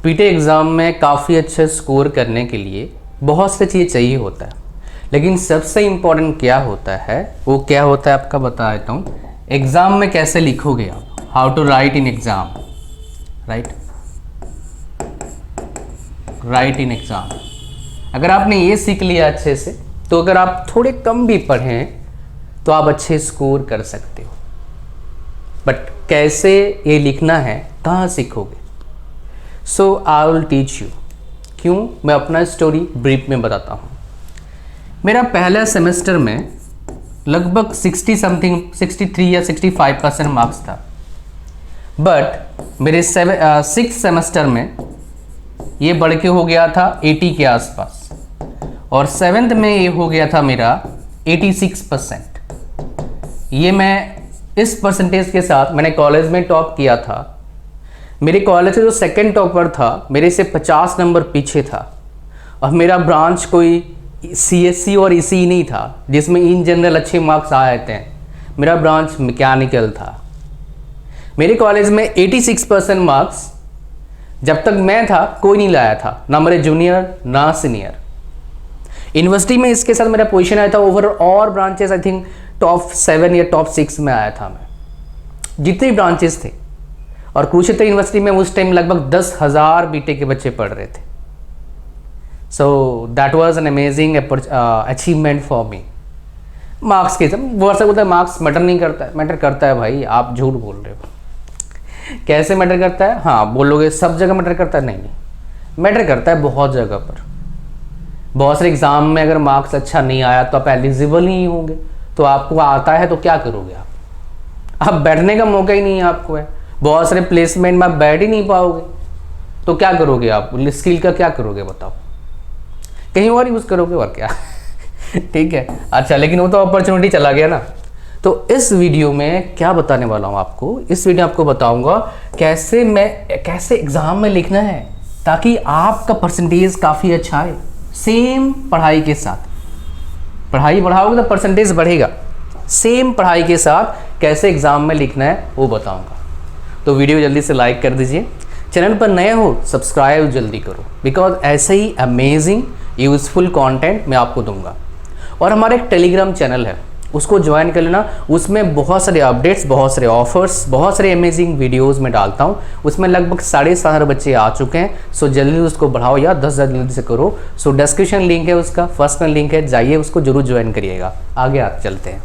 PT exam में काफ़ी अच्छे स्कोर करने के लिए बहुत सी चीज़ें चाहिए होता है, लेकिन सबसे इम्पोर्टेंट क्या होता है, वो क्या होता है आपका बता देता हूँ। एग्ज़ाम में कैसे लिखोगे आप, how to write in exam, write in exam. अगर आपने ये सीख लिया अच्छे से, तो अगर आप थोड़े कम भी पढ़ें तो आप अच्छे स्कोर कर सकते हो। बट कैसे ये लिखना है, कहाँ सीखोगे? सो आई विल टीच यू। क्यों? मैं अपना स्टोरी ब्रीफ में बताता हूँ। मेरा पहला सेमेस्टर में लगभग 63 या 65% मार्क्स था, बट मेरे 6th सेमेस्टर में ये बढ़ के हो गया था 80 के आसपास, और 7th में ये हो गया था मेरा 86%। ये मैं इस परसेंटेज के साथ मैंने कॉलेज में टॉप किया था। मेरे कॉलेज से जो सेकंड टॉपर था मेरे से 50 नंबर पीछे था, और मेरा ब्रांच कोई CSC और ECE नहीं था जिसमें इन जनरल अच्छे मार्क्स आ जाते हैं। मेरा ब्रांच मैकेनिकल था। मेरे कॉलेज में 86% मार्क्स जब तक मैं था कोई नहीं लाया था, ना मेरे जूनियर ना सीनियर। यूनिवर्सिटी में इसके साथ मेरा पोजीशन आया था ओवर और ब्रांचेस, आई थिंक टॉप 7 या टॉप 6 में आया था मैं, जितने ब्रांचेस थे। और कुरुक्षेत्र यूनिवर्सिटी में उस टाइम लगभग 10,000 बीटेक के बच्चे पढ़ रहे थे। So that was an amazing achievement for me. Marks के वो ऐसा होता है, मार्क्स मैटर नहीं करता है। मैटर करता है भाई, आप झूठ बोल रहे हो। कैसे मैटर करता है? हाँ बोलोगे सब जगह मैटर करता है, नहीं, मैटर करता है बहुत जगह पर। बहुत सारे एग्जाम में अगर मार्क्स अच्छा नहीं आया तो आप एलिजिबल नहीं होंगे, तो आपको आता है तो क्या करोगे आप बैठने का मौका ही नहीं है आपको है। बहुत सारे प्लेसमेंट में आप बैठ ही नहीं पाओगे, तो क्या करोगे आप? स्किल का क्या करोगे बताओ? कहीं और यूज़ करोगे और क्या। ठीक है, अच्छा, लेकिन वो तो अपॉर्चुनिटी चला गया ना। तो इस वीडियो में क्या बताने वाला हूँ आपको, इस वीडियो में आपको बताऊंगा कैसे एग्जाम में लिखना है ताकि आपका परसेंटेज काफ़ी अच्छा आए। सेम पढ़ाई के साथ, पढ़ाई बढ़ाओगे तो परसेंटेज बढ़ेगा। सेम पढ़ाई के साथ कैसे एग्जाम में लिखना है वो बताऊंगा। तो वीडियो जल्दी से लाइक कर दीजिए, चैनल पर नए हो सब्सक्राइब जल्दी करो, बिकॉज ऐसे ही अमेजिंग यूजफुल कंटेंट मैं आपको दूंगा। और हमारा एक टेलीग्राम चैनल है, उसको ज्वाइन कर लेना। उसमें बहुत सारे अपडेट्स, बहुत सारे ऑफर्स, बहुत सारे अमेजिंग वीडियोस में डालता हूँ। उसमें लगभग 7,500 बच्चे आ चुके हैं। सो जल्दी उसको बढ़ाओ यार, 10,000 जल्दी से करो। सो डिस्क्रिप्शन लिंक है उसका, फर्स्ट में लिंक है, जाइए उसको जरूर ज्वाइन करिएगा। आगे आप चलते हैं।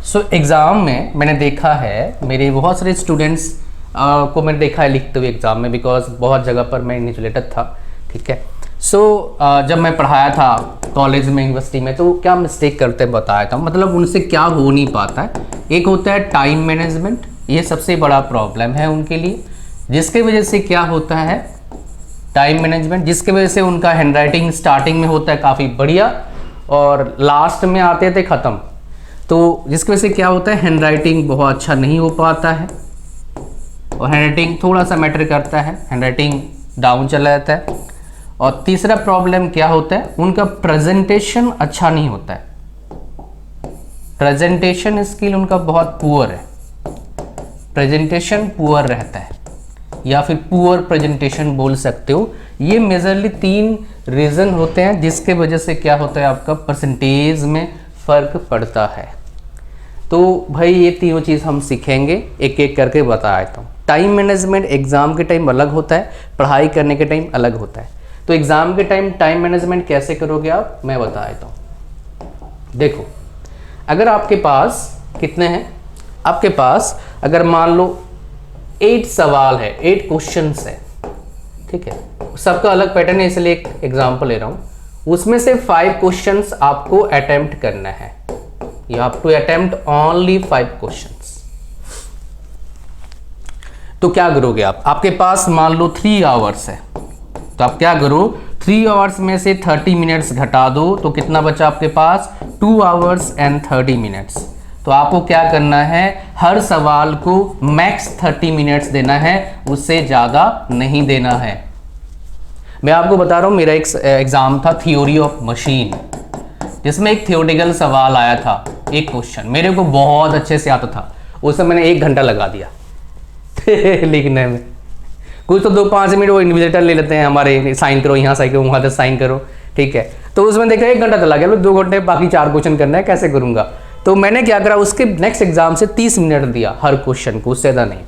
सो एग्ज़ाम में मैंने देखा है, मेरे बहुत सारे स्टूडेंट्स को मैंने देखा है लिखते हुए एग्ज़ाम में, बिकॉज बहुत जगह पर मैं इन्विजिलेटर था। ठीक है, सो जब मैं पढ़ाया था कॉलेज में, यूनिवर्सिटी में, तो क्या मिस्टेक करते बताया था, मतलब उनसे क्या हो नहीं पाता है। एक होता है टाइम मैनेजमेंट, ये सबसे बड़ा प्रॉब्लम है उनके लिए, जिसके वजह से क्या होता है, टाइम मैनेजमेंट, जिसके वजह से उनका हैंडराइटिंग स्टार्टिंग में होता है काफ़ी बढ़िया और लास्ट में आते थे ख़त्म। तो जिसकी वजह से क्या होता है, हैंडराइटिंग बहुत अच्छा नहीं हो पाता है, और हैंडराइटिंग थोड़ा सा मैटर करता है, हैंडराइटिंग डाउन चला जाता है। और तीसरा प्रॉब्लम क्या होता है, उनका प्रेजेंटेशन अच्छा नहीं होता है, प्रेजेंटेशन स्किल उनका बहुत पुअर है, प्रेजेंटेशन पुअर रहता है, या फिर पुअर प्रेजेंटेशन बोल सकते हो। ये मेजरली 3 रीज़न होते हैं जिसके वजह से क्या होता है, आपका परसेंटेज में फ़र्क पड़ता है। तो भाई ये तीनों चीज़ हम सीखेंगे, एक एक करके बता देता हूँ। टाइम मैनेजमेंट एग्ज़ाम के टाइम अलग होता है, पढ़ाई करने के टाइम अलग होता है। तो एग्ज़ाम के टाइम टाइम मैनेजमेंट कैसे करोगे आप, मैं बता देता हूँ। देखो, अगर आपके पास कितने हैं, आपके पास अगर मान लो 8 सवाल है, 8 क्वेश्चंस है, ठीक है, सबका अलग पैटर्न है, इसलिए एक एग्जाम्पल ले रहा हूँ। उसमें से 5 क्वेश्चंस आपको अटेम्प्ट करना है। You have to attempt only 5 questions. तो क्या करोगे आप, आपके पास मान लो 3 आवर्स है, तो आप क्या करो, 3 आवर्स में से 30 मिनट्स घटा दो, तो कितना बचा आपके पास, 2 आवर्स एंड 30 मिनट्स। तो आपको क्या करना है, हर सवाल को मैक्स 30 मिनट्स देना है, उससे ज़्यादा नहीं देना है। मैं आपको बता रहा हूँ, मेरा एक एग्ज़ाम था थ्योरी ऑफ मशीन, जिसमें एक थियोरेटिकल सवाल आया था, एक क्वेश्चन मेरे को बहुत अच्छे से आता था, उसमें मैंने 1 घंटा लगा दिया लिखने में। कुछ तो 2-5 मिनट वो इन्विजिलेटर ले लेते हैं हमारे, साइन करो यहाँ साइन करो वहाँ तक साइन करो, ठीक है। तो उसमें देखा 1 घंटा चला गया, 2 घंटे बाकी 4 क्वेश्चन करना है, कैसे करूँगा। तो मैंने क्या करा, उसके नेक्स्ट एग्जाम से 30 मिनट दिया हर क्वेश्चन को, उससे ज़्यादा नहीं।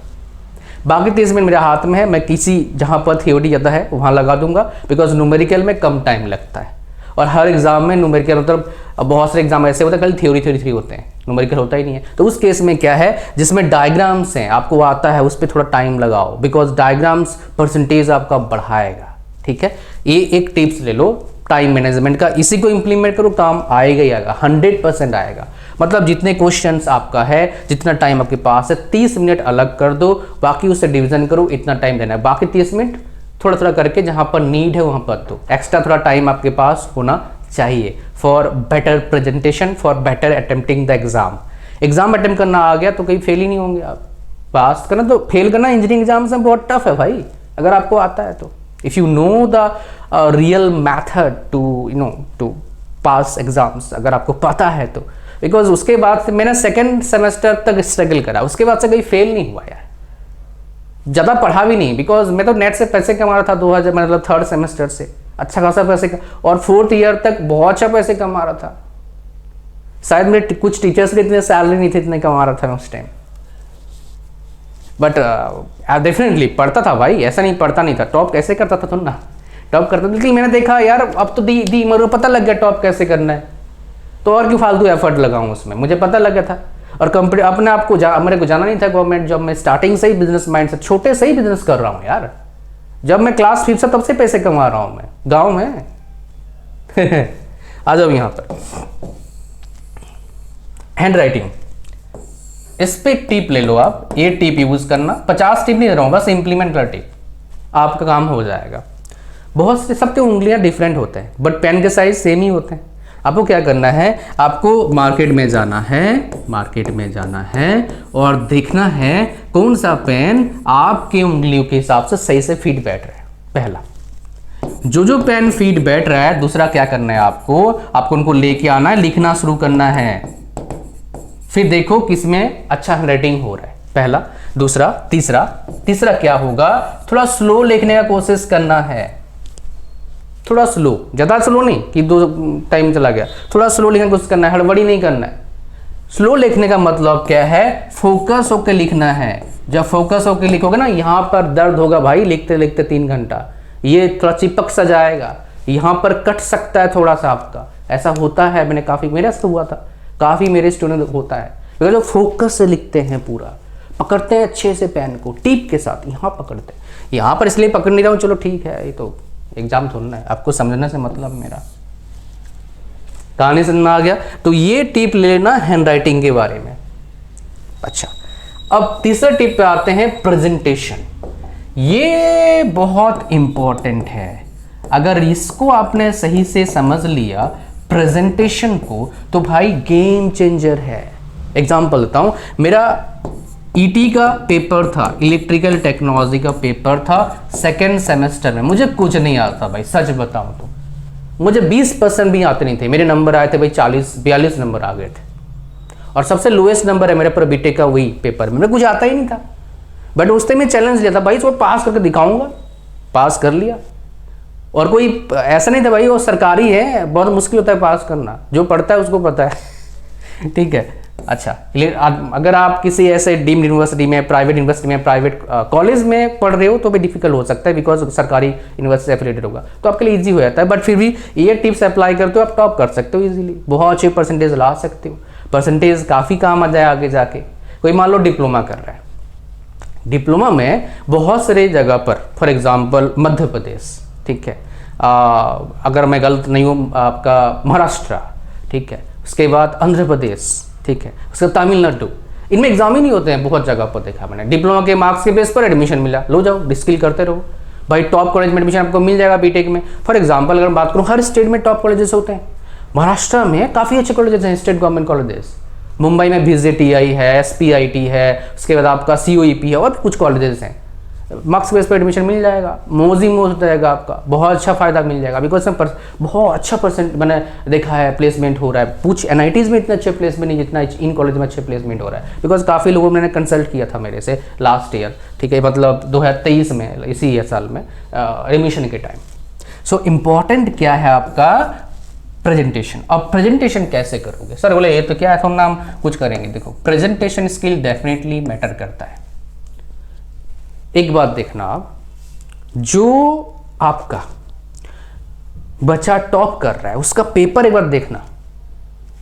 बाकी 30 मिनट मेरे हाथ में है, मैं किसी जहाँ पर थ्योरी ज़्यादा है वहाँ लगा दूंगा, बिकॉज न्यूमेरिकल में कम टाइम लगता है। और हर एग्जाम में न्यूमेरिकल मतलब बहुत सारे एग्जाम ऐसे होते हैं खाली थ्योरी होते हैं, न्यूमेरिकल होता ही नहीं है। तो उस केस में क्या है, जिसमें डायग्राम्स हैं आपको आता है, उस पर थोड़ा टाइम लगाओ, बिकॉज डायग्राम्स परसेंटेज आपका बढ़ाएगा, ठीक है। ये एक टिप्स ले लो टाइम मैनेजमेंट का, इसी को इंप्लीमेंट करो, काम आएगा ही आएगा, 100% आएगा। मतलब जितने क्वेश्चंस आपका है, जितना टाइम आपके पास है, 30 मिनट अलग कर दो, बाकी उससे डिवीजन करो, इतना टाइम देना है, बाकी 30 मिनट थोड़ा थोड़ा करके जहां पर नीड है वहां पर दो। एक्स्ट्रा थोड़ा टाइम आपके पास होना चाहिए for better presentation, for better attempting the exam. Exam attempt करना आ गया तो कहीं फेल ही नहीं होंगे आप। पास करना तो फेल करना इंजीनियरिंग एग्जाम्स में बहुत टफ है भाई, अगर आपको आता है तो। If you know the real method to pass exams, अगर आपको पता है तो। बिकॉज उसके बाद से मैंने 2nd सेमेस्टर तक स्ट्रगल करा, उसके बाद से कहीं फेल नहीं हुआ यार, ज़्यादा पढ़ा भी नहीं, बिकॉज मैं तो नेट से पैसे कमा रहा था 2000 मतलब 3rd सेमेस्टर से अच्छा खासा पैसे का, और 4th ईयर तक बहुत अच्छा पैसे कमा रहा था। शायद मेरे कुछ टीचर्स के इतने सैलरी नहीं थे इतने कमा रहा था मैं उस टाइम, बट डेफिनेटली पढ़ता था भाई, ऐसा नहीं पढ़ता नहीं था। टॉप कैसे करता था तुम ना, टॉप करता था, लेकिन मैंने देखा यार अब तो दी मेरे को पता लग गया टॉप कैसे करना है, तो और क्यों फालतू एफर्ट लगाऊं उसमें, मुझे पता लग गया था। और कंपनी अपने आप को मेरे को जाना नहीं था गवर्नमेंट जॉब में, स्टार्टिंग से ही बिजनेस माइंड से, छोटे से ही बिजनेस कर रहा हूँ यार। जब मैं क्लास 5 से तब से पैसे कमा रहा हूँ मैं गाँव में आ जाओ यहाँ पर। हैंड राइटिंग, इस पे टिप ले लो आप, ये टिप यूज करना, 50 टिप नहीं दे रहा हूँ, बस इंप्लीमेंट कर टिप, आपका काम हो जाएगा। बहुत से सबके उंगलियां डिफरेंट होते हैं, बट पेन के साइज सेम ही होते हैं। आपको क्या करना है, आपको मार्केट में जाना है और देखना है कौन सा पेन आपके उंगलियों के हिसाब से सही से फिट बैठ रहा है। पहला, जो पेन फिट बैठ रहा है, दूसरा क्या करना है आपको उनको लेके आना है, लिखना शुरू करना है, फिर देखो किसमें अच्छा हैंडराइटिंग हो रहा है, पहला। दूसरा, तीसरा क्या होगा, थोड़ा स्लो लिखने का कोशिश करना है, थोड़ा स्लो, ज़्यादा स्लो नहीं कि 2 टाइम चला गया, थोड़ा स्लो लिखने की कोशिश करना है, हड़बड़ी नहीं करना है। स्लो लिखने का मतलब क्या है, फोकस होकर लिखना है। जब फोकस होकर लिखोगे ना, यहाँ पर दर्द होगा भाई लिखते लिखते 3 घंटा, ये थोड़ा चिपक सा जाएगा, यहाँ पर कट सकता है थोड़ा सा आपका, ऐसा होता है। मैंने काफ़ी, मेरे से हुआ था, काफ़ी मेरे स्टूडेंट होता है, जो फोकस से लिखते हैं, पूरा पकड़ते हैं अच्छे से पेन को, टिप के साथ यहाँ पकड़ते हैं। यहाँ पर इसलिए पकड़ नहीं रहा हूँ, चलो ठीक है, ये तो एग्जाम थोड़ा है, आपको समझने से मतलब मेरा, कहानी समझ में आ गया। तो ये टिप ले लेना हैंड राइटिंग के बारे में। अच्छा, अब तीसरे टिप पे आते हैं, प्रेजेंटेशन। ये बहुत इंपॉर्टेंट है, अगर इसको आपने सही से समझ लिया प्रेजेंटेशन को, तो भाई गेम चेंजर है। एग्जाम्पल देता हूं, मेरा ईटी का पेपर था, इलेक्ट्रिकल टेक्नोलॉजी का पेपर था 2nd सेमेस्टर में, मुझे कुछ नहीं आता भाई, सच बताऊं तो मुझे 20% भी आते नहीं थे। मेरे नंबर आए थे भाई 40-42 नंबर आ गए थे, और सबसे लोएस्ट नंबर है मेरे पर बीटेक का वही पेपर में, मुझे कुछ आता ही नहीं था। बट उस टाइम में चैलेंज लिया था भाई, इसको पास करके दिखाऊंगा, पास कर लिया। और कोई ऐसा नहीं था भाई वो सरकारी है, बहुत मुश्किल होता है पास करना, जो पढ़ता है उसको पता है ठीक है। अच्छा, अगर आप किसी ऐसे डीम्ड यूनिवर्सिटी में, प्राइवेट यूनिवर्सिटी में, प्राइवेट कॉलेज में पढ़ रहे हो तो भी डिफिकल्ट हो सकता है, बिकॉज सरकारी यूनिवर्सिटी से एफिलिएटेड होगा, तो आपके लिए इजी हो जाता है। बट फिर भी ये टिप्स अप्लाई करते हो, आप टॉप कर सकते हो इजीली, बहुत अच्छे परसेंटेज ला सकते हो। परसेंटेज काफ़ी काम आ जाए आगे जाके। कोई मान लो डिप्लोमा कर रहा है, डिप्लोमा में बहुत सारे जगह पर, फॉर एग्जाम्पल मध्य प्रदेश, ठीक है, अगर मैं गलत नहीं हूँ आपका महाराष्ट्र, ठीक है, उसके बाद आंध्र प्रदेश, ठीक है, उसका तमिलनाडु, इनमें एग्जाम ही नहीं होते हैं बहुत जगह पर, देखा मैंने। डिप्लोमा के मार्क्स के बेस पर एडमिशन मिला, लो जाओ स्किल करते रहो भाई, टॉप कॉलेज में एडमिशन आपको मिल जाएगा बीटेक में। फॉर एग्जांपल अगर बात करूँ, हर स्टेट में टॉप कॉलेजेस होते हैं। महाराष्ट्र में काफ़ी अच्छे कॉलेजेस हैं, स्टेट गवर्नमेंट कॉलेजेस। मुंबई में VJTI है, SPIT है, उसके बाद आपका COEP है, और भी कुछ कॉलेजेस हैं। मार्क्स बेस पर एडमिशन मिल जाएगा, मोज ही मोज रहेगा आपका, बहुत अच्छा फायदा मिल जाएगा। बिकॉज बहुत अच्छा परसेंट मैंने देखा है प्लेसमेंट हो रहा है। कुछ NITs में इतने अच्छे प्लेसमेंट नहीं जितना इन कॉलेज में अच्छे प्लेसमेंट हो रहा है। बिकॉज काफ़ी लोगों ने कंसल्ट किया था मेरे से लास्ट ईयर, ठीक है, मतलब 2023 में, इसी साल में एडमिशन के टाइम। सो इम्पॉर्टेंट क्या है आपका प्रेजेंटेशन। अब प्रेजेंटेशन कैसे करोगे? सर बोले ये तो क्या है, थोड़ा हम कुछ करेंगे। देखो प्रेजेंटेशन स्किल डेफिनेटली मैटर करता है। एक बात देखना आप, जो आपका बच्चा टॉप कर रहा है उसका पेपर एक बार देखना,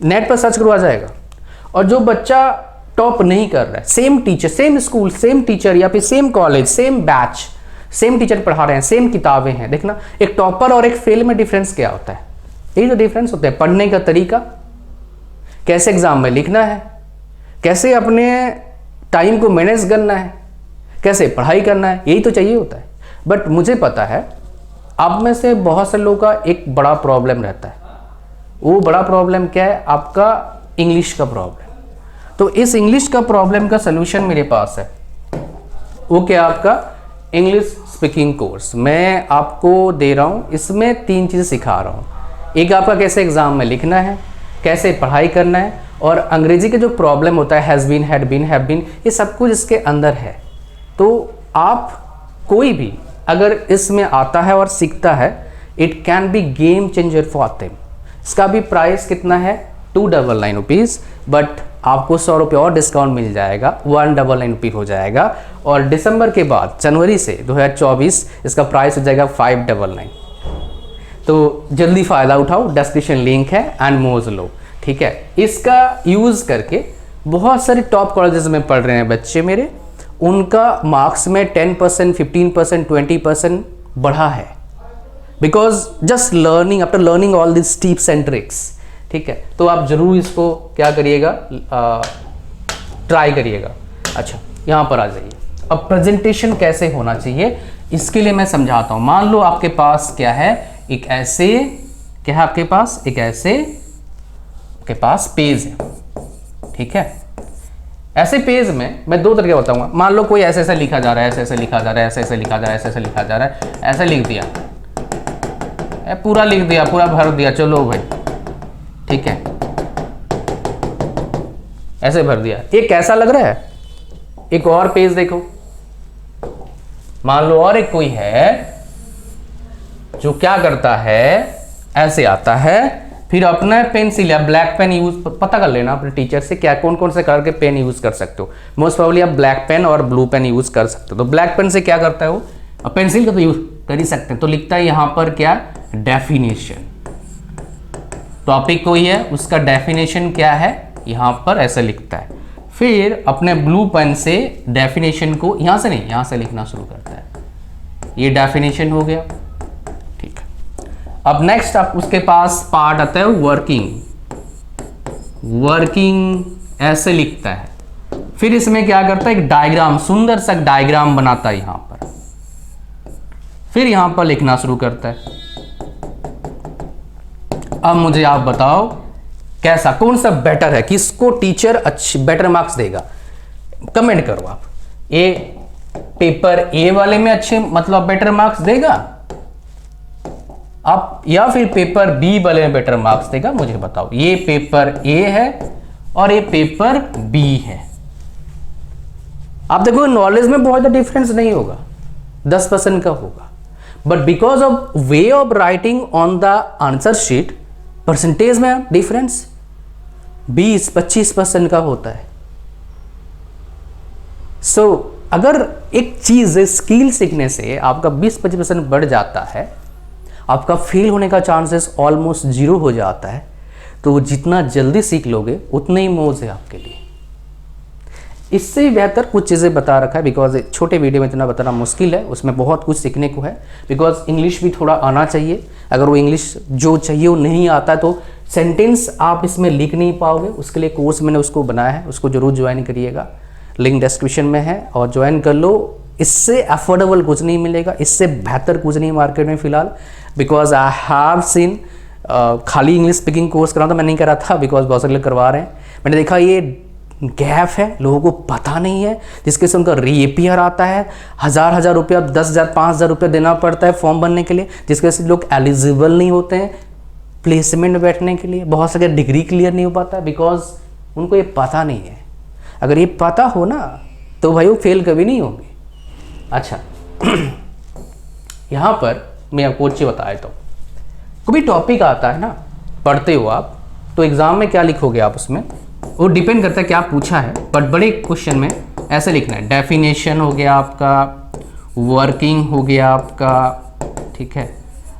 नेट पर सर्च करो आ जाएगा। और जो बच्चा टॉप नहीं कर रहा है, same teacher, same school, same teacher या फिर same college, same batch, same teacher पढ़ा रहे हैं, सेम किताबें हैं, देखना एक टॉपर और एक फेल में डिफरेंस क्या होता है। यही तो डिफरेंस होता है, पढ़ने का तरीका, कैसे एग्जाम में लिखना है, कैसे अपने टाइम को मैनेज करना है, कैसे पढ़ाई करना है, यही तो चाहिए होता है। बट मुझे पता है आप में से बहुत से लोगों का एक बड़ा प्रॉब्लम रहता है। वो बड़ा प्रॉब्लम क्या है? आपका इंग्लिश का प्रॉब्लम। तो इस इंग्लिश का प्रॉब्लम का सलूशन मेरे पास है। वो क्या? आपका इंग्लिश स्पीकिंग कोर्स मैं आपको दे रहा हूँ। इसमें 3 चीज़ें सिखा रहा हूँ। एक आपका कैसे एग्जाम में लिखना है, कैसे पढ़ाई करना है, और अंग्रेजी के जो प्रॉब्लम होता है has been, had been, have been, ये सब कुछ इसके अंदर है। तो आप कोई भी अगर इसमें आता है और सीखता है, it can be game changer for them. इसका भी प्राइस कितना है? 299 रुपीज़, बट आपको 100 रुपये और डिस्काउंट मिल जाएगा, 199 रुपये हो जाएगा। और दिसंबर के बाद जनवरी से 2024 इसका प्राइस हो जाएगा 599। तो जल्दी फ़ायदा उठाओ, डिस्क्रिप्शन लिंक है एंड मोज लो, ठीक है। इसका यूज़ करके बहुत सारे टॉप कॉलेजेस में पढ़ रहे हैं बच्चे मेरे, उनका मार्क्स में 10%, 15%, 20% बढ़ा है। Because just learning, after learning all this tips and tricks, ठीक है। तो आप जरूर इसको क्या करिएगा, ट्राई करिएगा। अच्छा, यहाँ पर आ जाइए। अब प्रेजेंटेशन कैसे होना चाहिए इसके लिए मैं समझाता हूँ। मान लो आपके पास क्या है, एक ऐसे, क्या है आपके पास, एक ऐसे आपके पास पेज है, ठीक है। ऐसे पेज में मैं 2 तरीके बताऊंगा। मान लो कोई ऐसे ऐसे लिखा जा रहा है, ऐसे ऐसे लिखा जा रहा है, ऐसे ऐसे लिखा जा रहा है, ऐसे ऐसे लिखा जा रहा है, ऐसे लिख दिया, पूरा लिख दिया, पूरा भर दिया, चलो भाई, ठीक है, ऐसे भर दिया। ये कैसा लग रहा है? एक और पेज देखो, मान लो और एक कोई है जो क्या करता है, ऐसे आता है, फिर अपना पेंसिल या ब्लैक पेन यूज, पता कर लेना अपने टीचर से क्या कौन कौन से कलर के पेन यूज कर सकते हो। मोस्ट प्रोबेबली आप ब्लैक पेन और ब्लू पेन यूज कर सकते हो। तो ब्लैक पेन से क्या करता है वो, अब पेंसिल का तो यूज कर ही सकते हैं। तो लिखता है यहाँ पर क्या, डेफिनेशन। टॉपिक कोई है, उसका डेफिनेशन क्या है, यहाँ पर ऐसे लिखता है। फिर अपने ब्लू पेन से डेफिनेशन को यहाँ से नहीं, यहाँ से लिखना शुरू करता है। ये डेफिनेशन हो गया, ठीक है। अब नेक्स्ट आप उसके पास पार्ट आता है वर्किंग। वर्किंग ऐसे लिखता है। फिर इसमें क्या करता है, एक डायग्राम, सुंदर सा डायग्राम बनाता है यहाँ पर। फिर यहाँ पर लिखना शुरू करता है। अब मुझे आप बताओ कैसा, कौन सा बेटर है, किसको टीचर अच्छी बेटर मार्क्स देगा, कमेंट करो आप। ए पेपर ए वाले में अच्छे मतलब बेटर मार्क्स देगा आप, या फिर पेपर बी वाले में बेटर मार्क्स देगा, मुझे बताओ। ये पेपर ए है और ये पेपर बी है। आप देखो नॉलेज में बहुत ज़्यादा डिफरेंस नहीं होगा, 10% का होगा, but because of way of writing on the answer sheet percentage में डिफरेंस 20-25% का होता है। सो अगर एक चीज स्किल सीखने से आपका 20-25% बढ़ जाता है, आपका फेल होने का चांसेस ऑलमोस्ट 0 हो जाता है। तो जितना जल्दी सीख लोगे उतना ही मौज है आपके लिए। इससे बेहतर कुछ चीज़ें बता रखा है, बिकॉज छोटे वीडियो में इतना बताना मुश्किल है, उसमें बहुत कुछ सीखने को है। बिकॉज इंग्लिश भी थोड़ा आना चाहिए। अगर वो इंग्लिश जो चाहिए वो नहीं आता तो सेंटेंस आप इसमें लिख नहीं पाओगे। उसके लिए कोर्स मैंने उसको बनाया है, उसको जरूर ज्वाइन करिएगा, लिंक डिस्क्रिप्शन में है, और ज्वाइन कर लो। इससे अफोर्डेबल कुछ नहीं मिलेगा, इससे बेहतर कुछ नहीं मार्केट में फिलहाल। बिकॉज आई हैव सीन खाली इंग्लिश स्पीकिंग कोर्स करा था, मैं नहीं करा था, बिकॉज बहुत सारे लोग करवा रहे हैं। मैंने देखा ये गैप है, लोगों को पता नहीं है, जिसके से उनका रीअपियर आता है, हज़ार रुपया, 10,000 5,000 रुपया देना पड़ता है फॉर्म भरने के लिए, जिसकी वजह से लोग एलिजिबल नहीं होते हैं प्लेसमेंट में बैठने के लिए। बहुत सारे डिग्री क्लियर नहीं हो पाता है बिकॉज उनको ये पता नहीं है। अगर ये पता हो ना तो भाई वो फेल कभी नहीं होंगे। अच्छा यहाँ पर मैं आपको अच्छी बता देता हूँ, कोई टॉपिक आता है ना, पढ़ते हो आप तो एग्ज़ाम में क्या लिखोगे आप, उसमें वो डिपेंड करता है क्या पूछा है, बट बड़े क्वेश्चन में ऐसे लिखना है, डेफिनेशन हो गया आपका, वर्किंग हो गया आपका, ठीक है,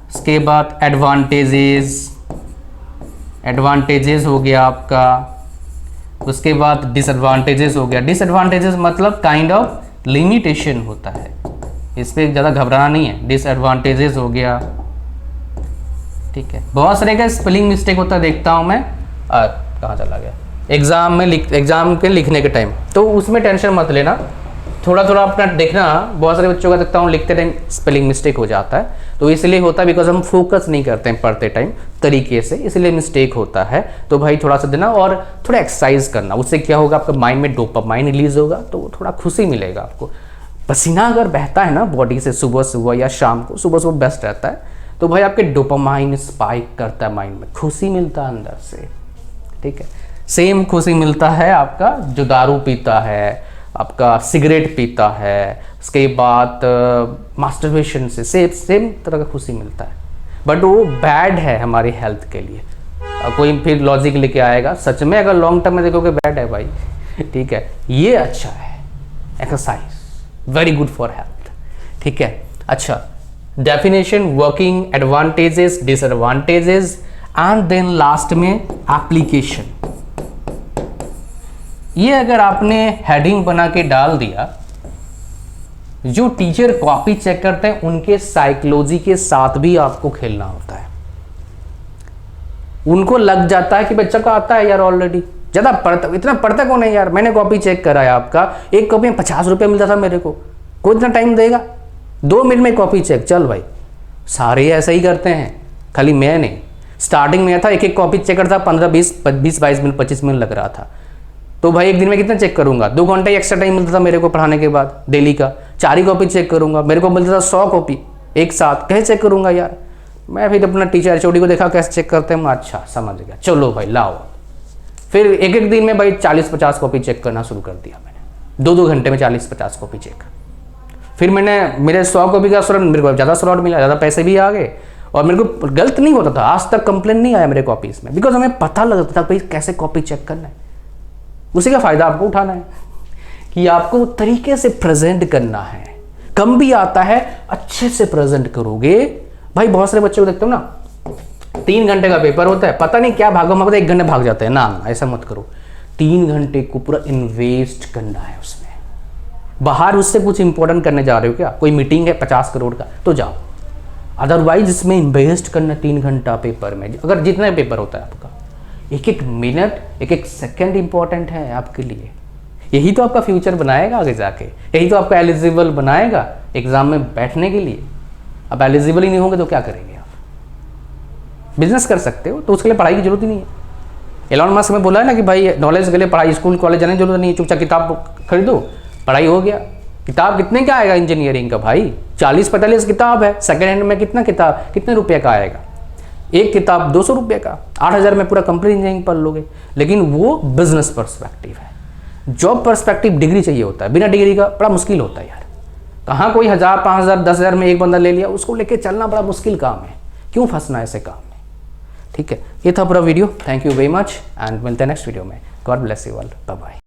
उसके बाद एडवांटेजेस हो गया आपका, उसके बाद डिसएडवांटेजेस हो गया। डिसएडवांटेजेस मतलब काइंड ऑफ लिमिटेशन होता है, इस पर ज़्यादा घबराना नहीं है। डिसएडवांटेजेस हो गया, ठीक है। बहुत सारे का स्पेलिंग मिस्टेक होता है देखता हूँ मैं, कहाँ चला गया, एग्जाम के लिखने के टाइम, तो उसमें टेंशन मत लेना, थोड़ा थोड़ा अपना देखना। बहुत सारे बच्चों का देखता हूँ लिखते टाइम स्पेलिंग मिस्टेक हो जाता है, तो इसलिए होता है बिकॉज हम फोकस नहीं करते हैं पढ़ते टाइम तरीके से, इसलिए मिस्टेक होता है। तो भाई थोड़ा सा देना और थोड़ा एक्सरसाइज करना, उससे क्या होगा, आपका माइंड में डोपामाइन रिलीज होगा, तो थोड़ा खुशी मिलेगा आपको। पसीना अगर बहता है ना बॉडी से सुबह सुबह या शाम को, सुबह सुबह बेस्ट रहता है, तो भाई आपके डोपामाइन स्पाइक करता है, माइंड में खुशी मिलता है अंदर से, ठीक है। सेम खुशी मिलता है आपका जो दारू पीता है, आपका सिगरेट पीता है, उसके बाद मास्टरबेशन से सेम तरह का खुशी मिलता है, बट वो बैड है हमारी हेल्थ के लिए। कोई फिर लॉजिक लेके आएगा, सच में अगर लॉन्ग टर्म में देखोगे बैड है भाई, ठीक है। ये अच्छा है, exercise very good for health, ठीक है। अच्छा, definition, working, advantages, disadvantages, and then last में एप्लीकेशन। ये अगर आपने हेडिंग बना के डाल दिया, जो टीचर कॉपी चेक करते हैं उनके साइकोलॉजी के साथ भी आपको खेलना होता है। उनको लग जाता है कि बच्चा को आता है यार ऑलरेडी, ज़्यादा पढ़ता, इतना पढ़ता कौन है यार, मैंने कॉपी चेक करा है आपका, एक कॉपी में 50 रुपये मिलता था मेरे को, कोई इतना टाइम देगा, 2 मिनट में कॉपी चेक, चल भाई। सारे ऐसा ही करते हैं, खाली मैं नहीं। स्टार्टिंग में था एक कॉपी चेक करता, 15 20 22 मिनट 25 मिनट लग रहा था, तो भाई एक दिन में कितना चेक करूंगा, 2 घंटे एक्स्ट्रा टाइम मिलता था मेरे को पढ़ाने के बाद डेली का, 4 ही कॉपी चेक करूंगा, मेरे को मिलता था 100 कॉपी एक साथ, कैसे चेक करूंगा यार। मैं फिर अपना टीचर HOD को देखा कैसे चेक करते हैं, अच्छा समझ गया, चलो भाई लाओ। फिर एक दिन में भाई 40-50 कॉपी चेक करना शुरू कर दिया मैंने, 2 घंटे में 40-50 कॉपी चेक। फिर मैंने मेरे 100 कॉपी का स्लॉट, मेरे को ज़्यादा स्लॉट मिला, ज़्यादा पैसे भी आ गए, और मेरे को गलत नहीं होता था, आज तक कंप्लेन नहीं आया मेरे कॉपीज में, बिकॉज हमें पता लगता था भाई कैसे कॉपी चेक करना है। उसी का फायदा आपको उठाना है कि आपको तरीके से प्रेजेंट करना है। कम भी आता है, अच्छे से प्रेजेंट करोगे। भाई बहुत सारे बच्चों को देखते हो ना, 3 घंटे का पेपर होता है, पता नहीं क्या भागो भागो 1 घंटे भाग जाते हैं ना, ऐसा मत करो। 3 घंटे को पूरा इन्वेस्ट करना है उसमें। बाहर उससे कुछ इंपॉर्टेंट करने जा रहे हो क्या, कोई मीटिंग है 50 करोड़ का, तो जाओ, अदरवाइज इसमें इन्वेस्ट करना 3 घंटा पेपर में। अगर जितना पेपर होता है आपका, एक मिनट, एक सेकंड इंपॉर्टेंट है आपके लिए। यही तो आपका फ्यूचर बनाएगा आगे जाके, यही तो आपका एलिजिबल बनाएगा एग्जाम में बैठने के लिए। अब एलिजिबल ही नहीं होंगे तो क्या करेंगे आप? बिजनेस कर सकते हो तो उसके लिए पढ़ाई की जरूरत ही नहीं है। एलॉन मस्क में बोला है ना कि भाई नॉलेज के लिए पढ़ाई, स्कूल कॉलेज जाने की जरूरत नहीं है, चुपचाप किताब खरीदो, पढ़ाई हो गया। किताब कितने का आएगा इंजीनियरिंग का भाई? 40-45 किताब है, सेकेंड हैंड में कितना किताब, कितने रुपये का आएगा? एक किताब 200 रुपये का, 8000 में पूरा कंप्लीट इंजीनियरिंग पढ़ लोगे। लेकिन वो बिजनेस पर्सपेक्टिव है। जॉब पर्सपेक्टिव डिग्री चाहिए होता है, बिना डिग्री का बड़ा मुश्किल होता है यार। कहाँ कोई 1000, 5000, 10,000 में एक बंदा ले लिया, उसको लेके चलना बड़ा मुश्किल काम है। क्यों फंसना ऐसे काम में? ठीक है, ये था पूरा video. Thank you very much and मिलते हैं नेक्स्ट वीडियो में। God bless you all, bye bye.